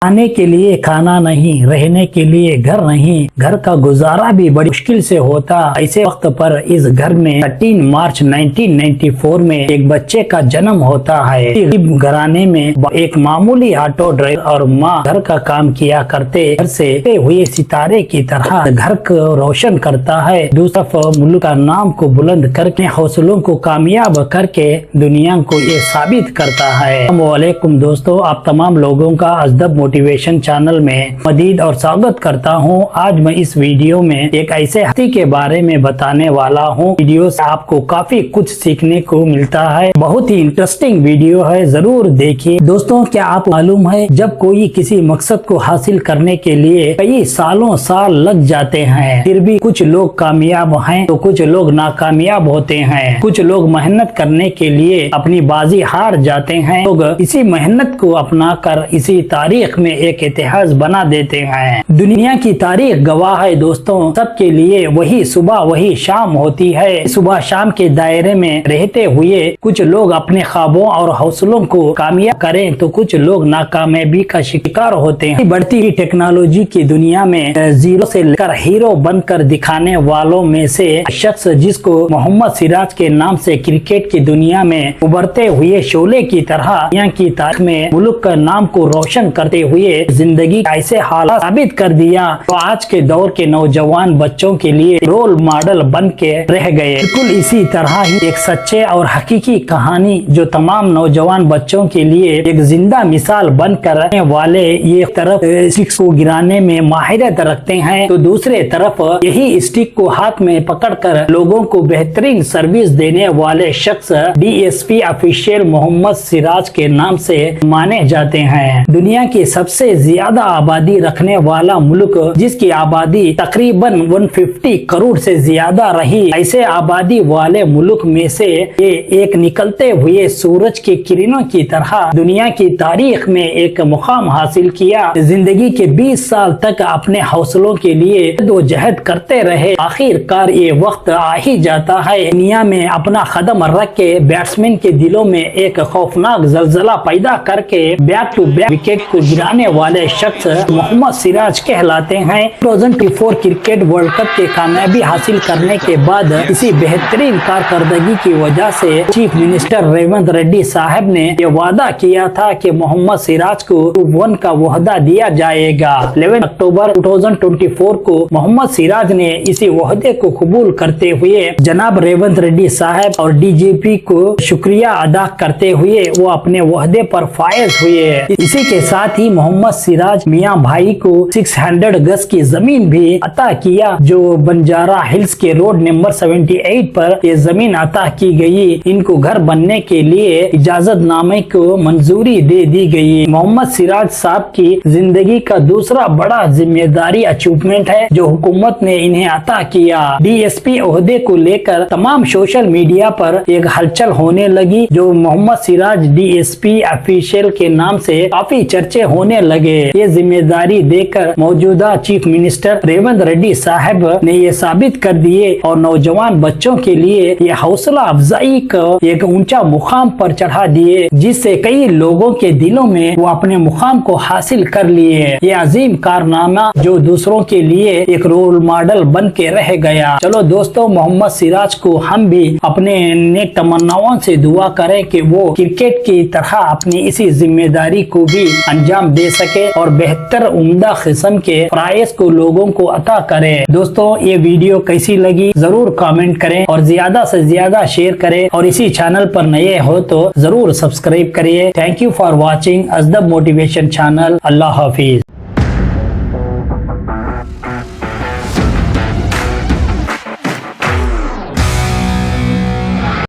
खाने के लिए खाना नहीं, रहने के लिए घर नहीं, घर का गुजारा भी बड़ी मुश्किल से होता। ऐसे वक्त पर इस घर में 13 मार्च 1994 में एक बच्चे का जन्म होता है। गरीब घराने में एक मामूली ऑटो ड्राइवर और माँ घर का काम किया करते, घर से हुए सितारे की तरह घर को रोशन करता है। दूसरा मुल्क का नाम को बुलंद करके हौसलों को कामयाब करके दुनिया को ये साबित करता है। अस्सलामुअलैकुम दोस्तों, आप तमाम लोगों का अजदब मोटिवेशन चैनल में मजीद और स्वागत करता हूं। आज मैं इस वीडियो में एक ऐसे हस्ती के बारे में बताने वाला हूं। वीडियो से आपको काफी कुछ सीखने को मिलता है। बहुत ही इंटरेस्टिंग वीडियो है, जरूर देखिए। दोस्तों, क्या आप मालूम है, जब कोई किसी मकसद को हासिल करने के लिए कई सालों साल लग जाते हैं, फिर भी कुछ लोग कामयाब हैं तो कुछ लोग नाकामयाब होते हैं। कुछ लोग मेहनत करने के लिए अपनी बाजी हार जाते हैं, लोग इसी मेहनत को अपना कर इसी तारीख में एक इतिहास बना देते हैं। दुनिया की तारीख गवाह है दोस्तों, सबके लिए वही सुबह वही शाम होती है। सुबह शाम के दायरे में रहते हुए कुछ लोग अपने ख्वाबों और हौसलों को कामयाब करें तो कुछ लोग नाकामयाबी का शिकार होते हैं। बढ़ती हुई टेक्नोलॉजी की दुनिया में जीरो से लेकर हीरो बनकर दिखाने वालों में से शख्स जिसको मोहम्मद सिराज के नाम से क्रिकेट की दुनिया में उभरते हुए शोले की तरह दुनिया की तारीख में मुल्क का नाम को रोशन करते हुए जिंदगी ऐसे हालात साबित कर दिया तो आज के दौर के नौजवान बच्चों के लिए रोल मॉडल बन के रह गए। बिल्कुल इसी तरह ही एक सच्चे और हकीकी कहानी जो तमाम नौजवान बच्चों के लिए एक जिंदा मिसाल बनकर रहने वाले, ये तरफ स्टिक को गिराने में माहिरत रखते हैं तो दूसरे तरफ यही स्टिक को हाथ में पकड़कर लोगों को बेहतरीन सर्विस देने वाले शख्स DSP ऑफिशियल मोहम्मद सिराज के नाम से माने जाते हैं। दुनिया की सबसे ज्यादा आबादी रखने वाला मुल्क, जिसकी आबादी तकरीबन 150 करोड़ से ज्यादा रही, ऐसे आबादी वाले मुल्क में से ये एक निकलते हुए सूरज के किरणों की तरह दुनिया की तारीख में एक मुकाम हासिल किया। जिंदगी के 20 साल तक अपने हौसलों के लिए जद्दोजहद करते रहे। आखिरकार ये वक्त आ ही जाता है, दुनिया में अपना कदम रख के बैट्समैन के दिलों में एक खौफनाक जलजला पैदा करके बैक टू बैक विकेट को गिराने वाले शख्स मोहम्मद सिराज कहलाते हैं। 2024 क्रिकेट वर्ल्ड कप के कामयाबी हासिल करने के बाद इसी बेहतरीन कारकर्दगी की वजह से चीफ मिनिस्टर रेवंत रेड्डी साहब ने यह वादा किया था कि मोहम्मद सिराज को ग्रुप 1 का ओहदा दिया जाएगा। 11 अक्टूबर 2024 को मोहम्मद सिराज ने इसी ओहदे को कबूल करते हुए जनाब रेवंत रेड्डी साहब और DGP को शुक्रिया अदा करते हुए वो अपने ओहदे पर फायज हुए। इसी के साथ ही मोहम्मद सिराज मियां भाई को 600 गज की जमीन भी अता किया, जो बंजारा हिल्स के रोड नंबर 78 पर ये जमीन अता की गई। इनको घर बनने के लिए इजाजत नामे को मंजूरी दे दी गई। मोहम्मद सिराज साहब की जिंदगी का दूसरा बड़ा जिम्मेदारी अचीवमेंट है जो हुकूमत ने इन्हें अता किया। DSP ओहदे को लेकर तमाम सोशल मीडिया पर एक हलचल होने लगी, जो मोहम्मद सिराज DSP ऑफिशियल के नाम से काफी चर्चे होने लगे। ये जिम्मेदारी देकर मौजूदा चीफ मिनिस्टर रेवंत रेड्डी साहब ने ये साबित कर दिए और नौजवान बच्चों के लिए ये हौसला अफजाई को एक ऊंचा मुकाम पर चढ़ा दिए, जिससे कई लोगों के दिलों में वो अपने मुकाम को हासिल कर लिए। ये अजीम कारनामा जो दूसरों के लिए एक रोल मॉडल बन के रह गया। चलो दोस्तों, मोहम्मद सिराज को हम भी अपने नेक तमन्नाओं से दुआ करें कि वो क्रिकेट की तरह अपनी इसी जिम्मेदारी को भी अंजाम दे सके और बेहतर उम्दा किस्म के प्राइज को लोगों को अता करे। दोस्तों, ये वीडियो कैसी लगी जरूर कमेंट करें और ज्यादा से ज्यादा शेयर करें और इसी चैनल पर नए हो तो जरूर सब्सक्राइब करिए। थैंक यू फॉर वॉचिंग अजदब मोटिवेशन चैनल। अल्लाह हाफिज।